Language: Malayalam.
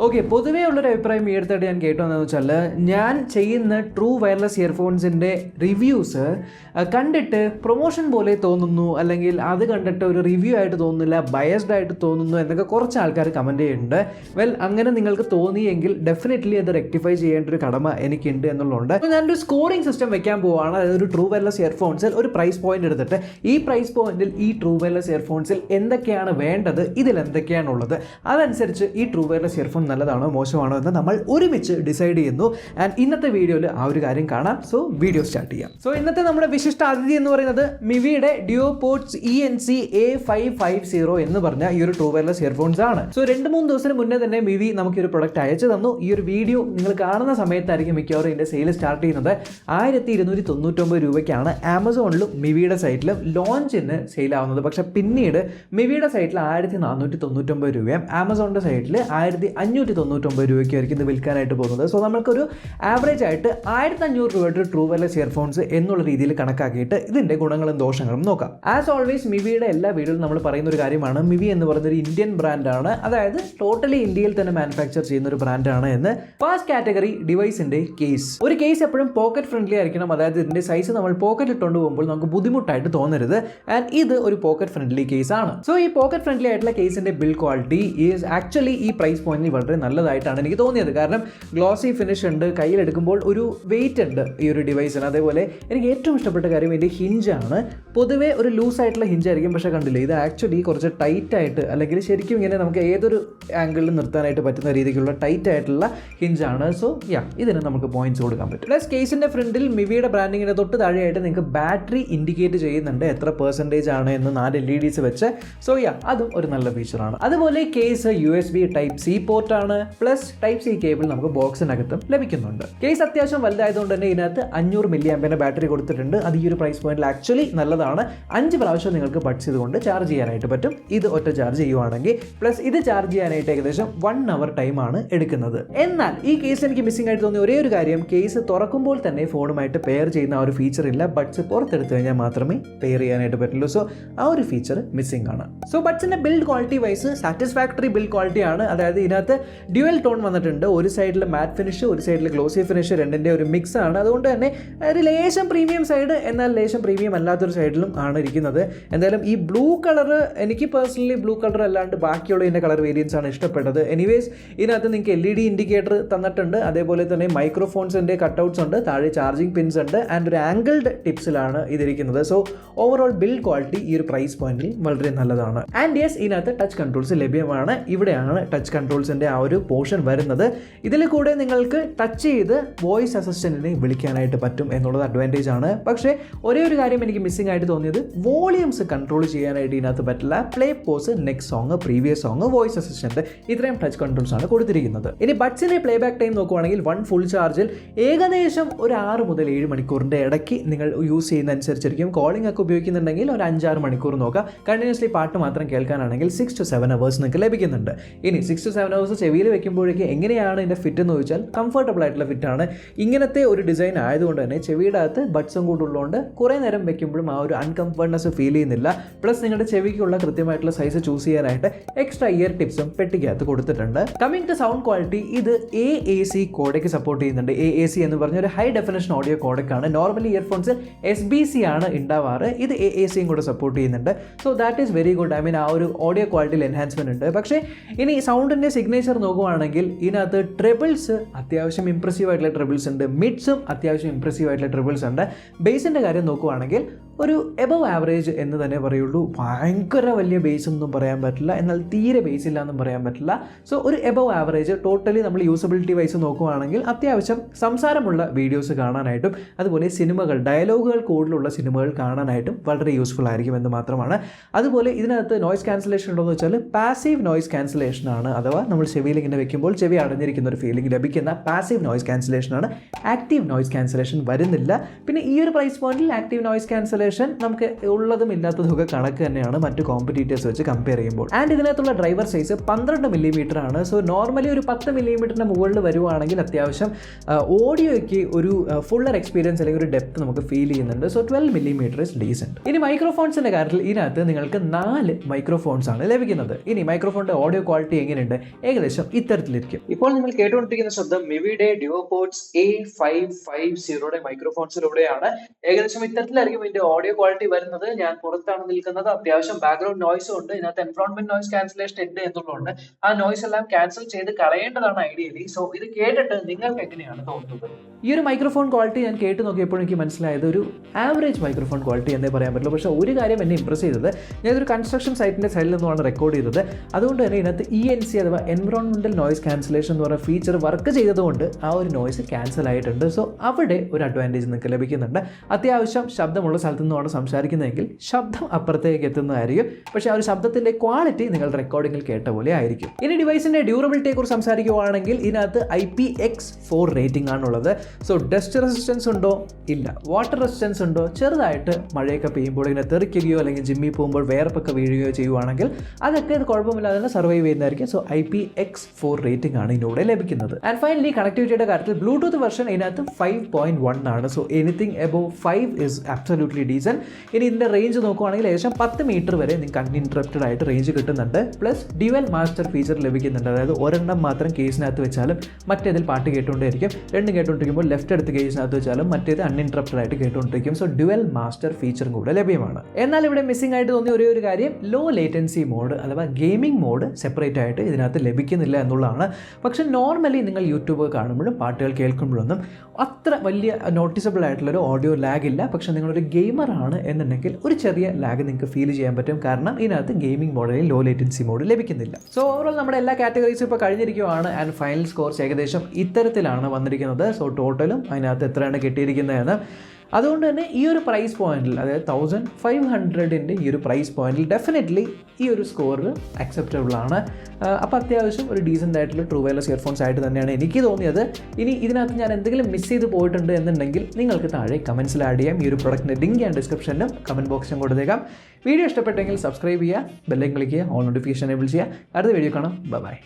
ഓക്കെ, പൊതുവേ ഉള്ളൊരു അഭിപ്രായം ഈ അടുത്തായിട്ട് ഞാൻ കേട്ടോന്ന് വെച്ചാൽ, ഞാൻ ചെയ്യുന്ന ട്രൂ വയർലെസ് ഇയർഫോൺസിൻ്റെ റിവ്യൂസ് കണ്ടിട്ട് പ്രൊമോഷൻ പോലെ തോന്നുന്നു, അല്ലെങ്കിൽ അത് കണ്ടിട്ട് ഒരു റിവ്യൂ ആയിട്ട് തോന്നുന്നില്ല, ബയസ്ഡ് ആയിട്ട് തോന്നുന്നു എന്നൊക്കെ കുറച്ച് ആൾക്കാർ കമൻറ്റ് ചെയ്യുന്നുണ്ട്. വെൽ, അങ്ങനെ നിങ്ങൾക്ക് തോന്നിയെങ്കിൽ ഡെഫിനറ്റ്ലി അത് റെക്ടിഫൈ ചെയ്യേണ്ട ഒരു കടമ എനിക്കുണ്ട് എന്നുള്ളതുകൊണ്ട് അപ്പോൾ ഞാനൊരു സ്കോറിംഗ് സിസ്റ്റം വെക്കാൻ പോവുകയാണ്. അതായത് ഒരു ട്രൂ വയർലെസ് ഇയർഫോൺസിൽ ഒരു പ്രൈസ് പോയിന്റ് എടുത്തിട്ട് ഈ പ്രൈസ് പോയിന്റിൽ ഈ ട്രൂ വയർലെസ് ഇയർഫോൺസിൽ എന്തൊക്കെയാണ് വേണ്ടത്, ഇതിൽ എന്തൊക്കെയാണുള്ളത്, അതനുസരിച്ച് ഈ ട്രൂ വയർലെസ് ഇയർഫോൺ നല്ലതാണോ മോശമാണോ എന്ന് നമ്മൾ ഒരുമിച്ച് ഡിസൈഡ് ചെയ്യുന്നു. ആൻഡ് ഇന്നത്തെ വീഡിയോയിൽ ആ ഒരു കാര്യം കാണാം. സോ വീഡിയോ സ്റ്റാർട്ട് ചെയ്യാം. സോ ഇന്നത്തെ നമ്മുടെ വിശിഷ്ട അതിഥി എന്ന് പറയുന്നത് മിവിയുടെ DuoPods ENC A550 എന്ന് പറഞ്ഞ ഈ ഒരു ട്രൂ വയർലെസ് ഇയർഫോൺസ് ആണ്. സോ 2-3 ദിവസത്തിന് മുന്നേ തന്നെ മിവി നമുക്ക് ഒരു പ്രൊഡക്റ്റ് അയച്ചു തന്നു. ഈ ഒരു വീഡിയോ നിങ്ങൾ കാണുന്ന സമയത്തായിരിക്കും മിക്കവാറും ഇതിന്റെ സെയിൽ സ്റ്റാർട്ട് ചെയ്യുന്നത്. 1299 രൂപയ്ക്കാണ് ആമസോണിലും മിവിയുടെ സൈറ്റിലും ലോഞ്ചിന് സെയിലാവുന്നത്. പക്ഷെ പിന്നീട് മിവിയുടെ സൈറ്റിൽ 1499 രൂപയും ആമസോണിന്റെ സൈറ്റിൽ 1599 രൂപയ്ക്കായിരിക്കും ഇത് വിൽക്കാനായിട്ട് പോകുന്നത്. സോ നമുക്കൊരു ആവറേജ് ആയിട്ട് 1500 രൂപയുടെ ട്രൂ വയർലെസ് ഇയർഫോൺസ് എന്നുള്ള രീതിയിൽ കണക്കാക്കിയിട്ട് ഇതിന്റെ ഗുണങ്ങളും ദോഷങ്ങളും നോക്കാം. ആസ് ഓൾവേസ് മിവിയുടെ എല്ലാ വീഡിയോയിലും നമ്മൾ പറയുന്ന ഒരു കാര്യമാണ്, മിവി എന്ന് പറയുന്നൊരു ഇന്ത്യൻ ബ്രാൻഡാണ്. അതായത് ടോട്ടലി ഇന്ത്യയിൽ തന്നെ മാനുഫാക്ചർ ചെയ്യുന്ന ഒരു ബ്രാൻഡാണ് എന്ന്. ഫസ്റ്റ് കാറ്റഗറി ഡിവൈസിന്റെ കേസ്. ഒരു കേസ് എപ്പോഴും പോക്കറ്റ് ഫ്രണ്ട്ലി ആയിരിക്കണം. അതായത് ഇതിന്റെ സൈസ് നമ്മൾ പോക്കറ്റ് ഇട്ടുകൊണ്ട് പോകുമ്പോൾ നമുക്ക് ബുദ്ധിമുട്ടായിട്ട് തോന്നരുത്. ആൻഡ് ഇത് ഒരു പോക്കറ്റ് ഫ്രണ്ട്ലി കേസ് ആണ്. സോ ഈ പോക്കറ്റ് ഫ്രണ്ട്ലി ആയിട്ടുള്ള കേസിന്റെ ബിൽഡ് ക്വാളിറ്റി ഈസ് ആക്ച്വലി ഈ പ്രൈസ് പോയിന്റിൽ വളരെ നല്ലതായിട്ടാണ് എനിക്ക് തോന്നിയത്. കാരണം ഗ്ലോസി ഫിനിഷ് ഉണ്ട്, കയ്യിലെടുക്കുമ്പോൾ ഒരു വെയിറ്റ് ഉണ്ട് ഈ ഒരു ഡിവൈസിന്. അതേപോലെ എനിക്ക് ഏറ്റവും ഇഷ്ടപ്പെട്ട കാര്യം ഇതിൻ്റെ ഹിഞ്ചാണ്. പൊതുവേ ഒരു ലൂസ് ആയിട്ടുള്ള ഹിഞ്ചായിരിക്കും, പക്ഷേ കണ്ടില്ലേ, ഇത് ആക്ച്വലി കുറച്ച് ടൈറ്റ് ആയിട്ട്, അല്ലെങ്കിൽ ശരിക്കും ഇങ്ങനെ നമുക്ക് ഏതൊരു ആംഗിളിൽ നിർത്താനായിട്ട് പറ്റുന്ന രീതിക്കുള്ള ടൈറ്റ് ആയിട്ടുള്ള ഹിഞ്ചാണ്. സോ ഇതിന് നമുക്ക് പോയിന്റ്സ് കൊടുക്കാൻ പറ്റും. പ്ലസ് കേസിൻ്റെ ഫ്രണ്ടിൽ മിവിയുടെ ബ്രാൻഡിങ്ങിൻ്റെ തൊട്ട് താഴെയായിട്ട് നിങ്ങൾക്ക് ബാറ്ററി ഇൻഡിക്കേറ്റ് ചെയ്യുന്നുണ്ട്, എത്ര പെർസെൻറ്റേജ് ആണ് എന്ന് 4 LEDs വെച്ച്. സോ അതും ഒരു നല്ല ഫീച്ചറാണ്. അതുപോലെ കേസ് USB Type-C പോർട്ടാണ്. പ്ലസ് Type-C കേബിൾ നമുക്ക് ബോക്സിനകത്തും ലഭിക്കുന്നുണ്ട്. കേസ് അത്യാവശ്യം വലുതായതുകൊണ്ട് തന്നെ ഇതിനകത്ത് 500 mAh ബാറ്ററി കൊടുത്തിട്ടുണ്ട്. അത് ഈ ഒരു പ്രൈസ് പോയിന്റിൽ ആക്ച്വലി നല്ലതാണ്. 5 പ്രാവശ്യം നിങ്ങൾക്ക് ബഡ്സ് ഇതുകൊണ്ട് ചാർജ് ചെയ്യാനായിട്ട് പറ്റും, ഇത് ഒറ്റ ചാർജ് ചെയ്യുവാണെങ്കിൽ. പ്ലസ് ഇത് ചാർജ് ചെയ്യാനായിട്ട് ഏകദേശം 1 hour ടൈമാണ് എടുക്കുന്നത്. എന്നാൽ ഈ കേസ് എനിക്ക് മിസ്സിംഗ് ആയിട്ട് തോന്നിയ ഒരേ ഒരു കാര്യം, കേസ് തുറക്കുമ്പോൾ തന്നെ ഫോണുമായിട്ട് പെയർ ചെയ്യുന്ന ആ ഒരു ഫീച്ചർ ഇല്ല. ബഡ്സ് പുറത്തെടുത്ത് കഴിഞ്ഞാൽ മാത്രമേ പെയർ ചെയ്യാനായിട്ട് പറ്റുള്ളൂ. സോ ആ ഒരു ഫീച്ചർ മിസ്സിംഗ് ആണ്. സോ ബഡ്സിന്റെ build quality wise satisfactory build quality ആണ്. അതായത് ഇതിനകത്ത് ഡ്യുവൽ ടോൺ വന്നിട്ടുണ്ട്. ഒരു സൈഡിൽ മാറ്റ് ഫിനിഷ്, ഒരു സൈഡിൽ ഗ്ലോസി ഫിനിഷ്, രണ്ടിൻ്റെ ഒരു മിക്സ് ആണ്. അതുകൊണ്ട് തന്നെ ഒരു ലേശം പ്രീമിയം സൈഡ്, എന്നാൽ ലേശം പ്രീമിയം അല്ലാത്തൊരു സൈഡിലും ആണ് ഇരിക്കുന്നത്. എന്തായാലും ഈ ബ്ലൂ കളർ എനിക്ക് പേഴ്സണലി ബ്ലൂ കളർ അല്ലാണ്ട് ബാക്കിയുള്ള ഇതിൻ്റെ കളർ വേരിയൻസ് ആണ് ഇഷ്ടപ്പെട്ടത്. എനിവേസ് ഇതിനകത്ത് നിങ്ങൾക്ക് LED ഇൻഡിക്കേറ്റർ തന്നിട്ടുണ്ട്. അതേപോലെ തന്നെ മൈക്രോഫോൺസിൻ്റെ കട്ടൗട്ട്സ് ഉണ്ട്, താഴെ ചാർജിങ് പിൻസ് ഉണ്ട്, ആൻഡ് ഒരു ആംഗിൾഡ് ടിപ്സിലാണ് ഇതിരിക്കുന്നത്. സോ ഓവറോൾ ബിൽഡ് ക്വാളിറ്റി ഈ ഒരു പ്രൈസ് പോയിന്റിൽ വളരെ നല്ലതാണ്. ആൻഡ് യെസ്, ഇതിനകത്ത് ടച്ച് കൺട്രോൾസ് ലഭ്യമാണ്. ഇവിടെയാണ് ടച്ച് കൺട്രോൾസിൻ്റെ ആ ഒരു പോർഷൻ വരുന്നത്. ഇതിൽ കൂടെ നിങ്ങൾക്ക് ടച്ച് ചെയ്ത് വോയിസ് അസിസ്റ്റന്റിനെ വിളിക്കാനായിട്ട് പറ്റും എന്നുള്ളത് അഡ്വാൻറ്റേജ് ആണ്. പക്ഷേ ഒരേ ഒരു കാര്യം എനിക്ക് മിസ്സിംഗ് ആയിട്ട് തോന്നിയത്, വോളിയൂംസ് കൺട്രോൾ ചെയ്യാനായിട്ട് ഇതിനകത്ത് പറ്റില്ല. Play, pause, next song, previous song, voice assistant, ഇത്രയും ടച്ച് കൺട്രോൾസ് ആണ് കൊടുത്തിരിക്കുന്നത്. ഇനി ബഡ്സിന്റെ പ്ലേ ബാക്ക് ടൈം നോക്കുവാണെങ്കിൽ 1 ഫുൾ ചാർജിൽ ഏകദേശം ഒരു 6 മുതൽ 7 മണിക്കൂറിൻ്റെ ഇടയ്ക്ക് നിങ്ങൾ യൂസ് ചെയ്യുന്ന അനുസരിച്ചിരിക്കും. കോളിംഗ് ഒക്കെ ഉപയോഗിക്കുന്നുണ്ടെങ്കിൽ ഒരു 5-6 മണിക്കൂർ നോക്കാം. കണ്ടിന്യൂസ്ലി പാട്ട് മാത്രം കേൾക്കാനാണെങ്കിൽ 6 to 7 hours നിങ്ങൾക്ക് ലഭിക്കുന്നുണ്ട്. ഇനി 6 to 7 hours ചെവിയിൽ വെക്കുമ്പോഴേക്ക് എങ്ങനെയാണ് ഇതിൻ്റെ ഫിറ്റ് എന്ന് ചോദിച്ചാൽ, കംഫർട്ടബിൾ ആയിട്ടുള്ള ഫിറ്റാണ്. ഇങ്ങനത്തെ ഒരു ഡിസൈൻ ആയതുകൊണ്ട് തന്നെ ചെവിയുടെ അകത്ത് ബഡ്സും കൂടെ ഉള്ളതുകൊണ്ട് കുറേ നേരം വെക്കുമ്പോഴും ആ ഒരു അൺകംഫർട്ട്നെസ് ഫീൽ ചെയ്യുന്നില്ല. പ്ലസ് നിങ്ങളുടെ ചെവിക്കുള്ള കൃത്യമായിട്ടുള്ള സൈസ് ചൂസ് ചെയ്യാനായിട്ട് എക്സ്ട്രാ ഇയർ ടിപ്സും പെട്ടിക്കകത്ത് കൊടുത്തിട്ടുണ്ട്. കമ്മിങ് ടു സൗണ്ട് ക്വാളിറ്റി, ഇത് AAC കോഡയ്ക്ക് സപ്പോർട്ട് ചെയ്യുന്നുണ്ട്. AAC എന്ന് പറഞ്ഞ ഒരു ഹൈ ഡെഫിനിഷൻ ഓഡിയോ കോഡക്കാണ്. നോർമലി ഇയർഫോൺസിൽ SBC ആണ് ഉണ്ടാവാറ്, ഇത് AACയും കൂടെ സപ്പോർട്ട് ചെയ്യുന്നുണ്ട്. So that is very good. I mean ആ ഒരു ഓഡിയോ ക്വാളിറ്റിയിൽ എൻഹാൻസ്മെന്റ് ഉണ്ട്. പക്ഷേ ഇനി സൗണ്ടിൻ്റെ സിഗ്നേച്ചർ നോക്കുവാണെങ്കിൽ ഇതിനകത്ത് ട്രിബിൾസ് അത്യാവശ്യം ഇംപ്രസീവ് ആയിട്ടുള്ള ട്രിബിൾസ് ഉണ്ട്, മിഡ്സും അത്യാവശ്യം ഇംപ്രസീവ് ആയിട്ടുള്ള ട്രിബിൾസ് ഉണ്ട്. ബേസിൻ്റെ കാര്യം നോക്കുവാണെങ്കിൽ ഒരു എബവ് ആവറേജ് എന്ന് തന്നെ പറയുള്ളൂ. ഭയങ്കര വലിയ ബേസ് ഒന്നും പറയാൻ പറ്റില്ല, എന്നാൽ തീരെ ബേസ് ഇല്ല എന്നും പറയാൻ പറ്റില്ല. സോ ഒരു എബവ് ആവറേജ്. ടോട്ടലി നമ്മൾ യൂസബിലിറ്റി വൈസ് നോക്കുവാണെങ്കിൽ അത്യാവശ്യം സംസാരമുള്ള വീഡിയോസ് കാണാനായിട്ടും അതുപോലെ സിനിമകൾ, ഡയലോഗുകൾ കൂടുതലുള്ള സിനിമകൾ കാണാനായിട്ടും വളരെ യൂസ്ഫുൾ ആയിരിക്കും എന്ന് മാത്രമാണ്. അതുപോലെ ഇതിനകത്ത് നോയ്സ് ക്യാൻസലേഷൻ ഉണ്ടോ എന്ന് വെച്ചാൽ പാസീവ് നോയ്സ് ക്യാൻസലേഷൻ ആണ്. അഥവാ നമ്മൾ ചെവിയിൽ ഇങ്ങനെ വെക്കുമ്പോൾ ചെവി അടഞ്ഞിരിക്കുന്ന ഒരു ഫീലിംഗ് ലഭിക്കുന്ന പാസീവ് നോയ്സ് ക്യാൻസലേഷൻ ആണ്. ആക്റ്റീവ് നോയ്സ് ക്യാൻസലേഷൻ വരുന്നില്ല. പിന്നെ ഈ ഒരു പ്രൈസ് പോയിന്റിൽ ആക്റ്റീവ് നോയ്സ് ക്യാൻസലേഷൻ ക്യാൻസലേഷൻ നമുക്ക് ഉള്ളതും ഇല്ലാത്തതൊക്കെ കണക്ക് തന്നെയാണ് മറ്റു കോമ്പറ്റീറ്റേഴ്സ് വെച്ച് കമ്പയർ ചെയ്യുമ്പോൾ. ആൻഡ് ഇതിനകത്തുള്ള ഡ്രൈവർ സൈസ് 12 മില്ലിമീറ്റർ ആണ്. സോ നോർമലി ഒരു 10 മില്ലിമീറ്ററിന് മുകളിൽ വരുവാണെങ്കിൽ അത്യാവശ്യം ഓഡിയോയ്ക്ക് ഒരു ഫുള്ളർ എക്സ്പീരിയൻസ് അല്ലെങ്കിൽ ഒരു ഡെപ്ത് നമുക്ക് ഫീൽ ചെയ്യുന്നുണ്ട്. So 12 millimetre is decent. ഇനി മൈക്രോഫോൺസിൻ്റെ കാര്യത്തിൽ ഇതിനകത്ത് നിങ്ങൾക്ക് 4 മൈക്രോഫോൺസ് ആണ് ലഭിക്കുന്നത്. ഇനി മൈക്രോഫോണിൻ്റെ ഓഡിയോ ക്വാളിറ്റി എങ്ങനെയുണ്ട്? ഏകദേശം ഇത്തരത്തിലിരിക്കും. ഇപ്പോൾ നിങ്ങൾ കേട്ടുകൊണ്ടിരിക്കുന്ന ശബ്ദം മിവിയുടെ DuoPods A550 മൈക്രോഫോൺസിലൂടെയാണ്. ഏകദേശം ഇത്തരത്തിലായിരിക്കും ഇതിന്റെ ഓഡിയോ ക്വാളിറ്റി വരുന്നത്. ഞാൻ പുറത്താണ് നിൽക്കുന്നത്. അത്യാവശ്യം ബാക്ക്ഗ്രൗണ്ട് നോയ്സും ഉണ്ട്. ഇതിനകത്ത് എൻവയോൺമെന്റ് നോയ്സ് ക്യാൻസലേഷൻ ഉണ്ട് എന്നുള്ളതുകൊണ്ട് ആ നോയ്സ് എല്ലാം ക്യാൻസൽ ചെയ്ത് കളയേണ്ടതാണ് ഐഡിയലി. സോ ഇത് കേട്ടിട്ട് നിങ്ങൾക്ക് എങ്ങനെയാണ് തോന്നുന്നത്? ഈ ഒരു മൈക്രോഫോൺ ക്വാളിറ്റി ഞാൻ കേട്ട് നോക്കിയപ്പോൾ എനിക്ക് മനസ്സിലായത് ഒരു ആവറേജ് മൈക്രോഫോൺ ക്വാളിറ്റി എന്നേ പറയാൻ പറ്റുള്ളൂ. പക്ഷേ ഒരു കാര്യം എന്നെ ഇംപ്രസ് ചെയ്തത്, ഞാനൊരു കൺസ്ട്രക്ഷൻ സൈറ്റിന്റെ സൈഡിൽ നിന്നുമാണ് റെക്കോർഡ് ചെയ്തത്. അതുകൊണ്ട് തന്നെ ഇതിനകത്ത് ENC അഥവാ എൻവയോൺമെന്റൽ നോയ്സ് ക്യാൻസലേഷൻ എന്ന് പറയുന്ന ഫീച്ചർ വർക്ക് ചെയ്തതുകൊണ്ട് ആ ഒരു നോയ്സ് ക്യാൻസൽ ആയിട്ടുണ്ട്. സോ അവിടെ ഒരു അഡ്വാൻറ്റേജ് നിങ്ങൾക്ക് ലഭിക്കുന്നുണ്ട്. അത്യാവശ്യം ശബ്ദമുള്ള സ്ഥലത്തു നിന്നാണ് സംസാരിക്കുന്നതെങ്കിൽ ശബ്ദം അപ്പുറത്തേക്ക് എത്തുന്നതായിരിക്കും. പക്ഷേ ആ ഒരു ശബ്ദത്തിൻ്റെ ക്വാളിറ്റി നിങ്ങൾ റെക്കോർഡിങ്ങിൽ കേട്ട പോലെ ആയിരിക്കും. ഇനി ഡിവൈസിൻ്റെ ഡ്യൂറബിലിറ്റിയെ കുറിച്ച് സംസാരിക്കുകയാണെങ്കിൽ ഇതിനകത്ത് IPX4 റേറ്റിംഗ് ആണുള്ളത്. സോ ഡസ്റ്റ് റെസിസ്റ്റൻസ് ഉണ്ടോ? ഇല്ല. വാട്ടർ റെസിസ്റ്റൻസ് ഉണ്ടോ? ചെറുതായിട്ട് മഴയൊക്കെ പെയ്യുമ്പോൾ ഇങ്ങനെ തെറിക്കുകയോ അല്ലെങ്കിൽ ജിമ്മിൽ പോകുമ്പോൾ വേർപ്പൊക്കെ വീഴുകയോ ചെയ്യുവാണെങ്കിൽ അതൊക്കെ ഇത് കുഴപ്പമില്ലാതെ തന്നെ സർവൈവ് ചെയ്യുന്നതായിരിക്കും. സോ IPX4 റേറ്റിംഗ് ആണ് ഇതിലൂടെ ലഭിക്കുന്നത്. ആൻഡ് ഫൈനലി കണക്ടിവിറ്റിയുടെ കാര്യത്തിൽ ബ്ലൂടൂത്ത് വെർഷൻ ഇതിനകത്ത് 5.1 ആണ്. So anything above 5 is absolutely decent. ഇനി ഇതിൻ്റെ റേഞ്ച് നോക്കുവാണെങ്കിൽ ഏകദേശം 10 മീറ്റർ വരെ നിങ്ങൾക്ക് അൺഇൻറ്ററപ്റ്റഡ് ആയിട്ട് റേഞ്ച് കിട്ടുന്നുണ്ട്. പ്ലസ് ഡ്യുവൽ മാസ്റ്റർ ഫീച്ചർ ലഭിക്കുന്നുണ്ട്. അതായത് ഒരെണ്ണം മാത്രം കേസിനകത്ത് വെച്ചാലും മറ്റേതിൽ പാട്ട് കേട്ടുകൊണ്ടേയിരിക്കും. രണ്ടും കേട്ടുകൊണ്ടിരിക്കുമ്പോൾ ലെഫ്റ്റ് എടുത്ത് കേസിനകത്ത് വെച്ചാലും മറ്റേത് അൺഇൻറ്ററപ്റ്റഡ് ആയിട്ട് കേട്ടുകൊണ്ടിരിക്കും. സോ ഡ്യുവൽ മാസ്റ്റർ ഫീച്ചറും കൂടെ ലഭ്യമാണ്. എന്നാൽ ഇവിടെ മിസ്സിംഗ് ആയിട്ട് തോന്നിയ ഒരേ ഒരു കാര്യം ലോ ലേറ്റൻസി മോഡ് അഥവാ ഗെയിമിംഗ് മോഡ് സെപ്പറേറ്റ് ആയിട്ട് ഇതിനകത്ത് ലഭിക്കുന്നില്ല എന്നുള്ളതാണ്. പക്ഷേ നോർമലി നിങ്ങൾ യൂട്യൂബ് കാണുമ്പോഴും പാട്ടുകൾ കേൾക്കുമ്പോഴൊന്നും അത്ര വലിയ നോട്ടീസബിൾ ആയിട്ടുള്ളൊരു ഓഡിയോ ലാഗ് ഇല്ല. പക്ഷേ നിങ്ങളൊരു ഗെയിമറാണ് എന്നുണ്ടെങ്കിൽ ഒരു ചെറിയ ലാഗ് നിങ്ങൾക്ക് ഫീൽ ചെയ്യാൻ പറ്റും. കാരണം ഇതിനകത്ത് ഗെയിമിംഗ് മോഡിൽ ലോ ലേറ്റൻസി മോഡ് ലഭിക്കുന്നില്ല. സോ ഓവറോൾ നമ്മുടെ എല്ലാ കാറ്റഗറീസും ഇപ്പോൾ കഴിഞ്ഞിരിക്കുകയാണ്. ആൻഡ് ഫൈനൽ സ്കോർസ് ഏകദേശം ഇത്തരത്തിലാണ് വന്നിരിക്കുന്നത്. സോ ടോട്ടലും അതിനകത്ത് എത്രയാണ് കിട്ടിയിരിക്കുന്നതെന്ന്. അതുകൊണ്ട് തന്നെ ഈ ഒരു പ്രൈസ് പോയിന്റിൽ, അതായത് 1500 ഈ ഒരു പ്രൈസ് പോയിന്റിൽ ഡെഫിനറ്റ്ലി ഈ ഒരു സ്കോർ അക്സെപ്റ്റബിൾ ആണ്. അപ്പോൾ അത്യാവശ്യം ഒരു ഡീസൻ്റ് ആയിട്ടുള്ള ട്രൂ വയർലെസ് ഇയർഫോൺസ് ആയിട്ട് തന്നെയാണ് എനിക്ക് തോന്നിയത്. ഇനി ഇതിനകത്ത് ഞാൻ എന്തെങ്കിലും മിസ് ചെയ്ത് പോയിട്ടുണ്ട് എന്നുണ്ടെങ്കിൽ നിങ്ങൾക്ക് താഴെ കമൻസിൽ ആഡ് ചെയ്യാം. ഈ ഒരു പ്രൊഡക്റ്റിൻ്റെ ലിങ്ക് ഞാൻ ഡിസ്ക്രിപ്ഷനിലും കമൻറ്റ് ബോക്സിലും കൊടുത്തേക്കാം. വീഡിയോ ഇഷ്ടപ്പെട്ടെങ്കിൽ സബ്സ്ക്രൈബ് ചെയ്യുക, ബെല്ലൈക്കൺ ക്ലിക്ക് ചെയ്യുക, ഓൾ നോട്ടിഫിക്കേഷൻ എനേബിൾ ചെയ്യുക. അടുത്ത വീഡിയോ കാണാം. ബൈ.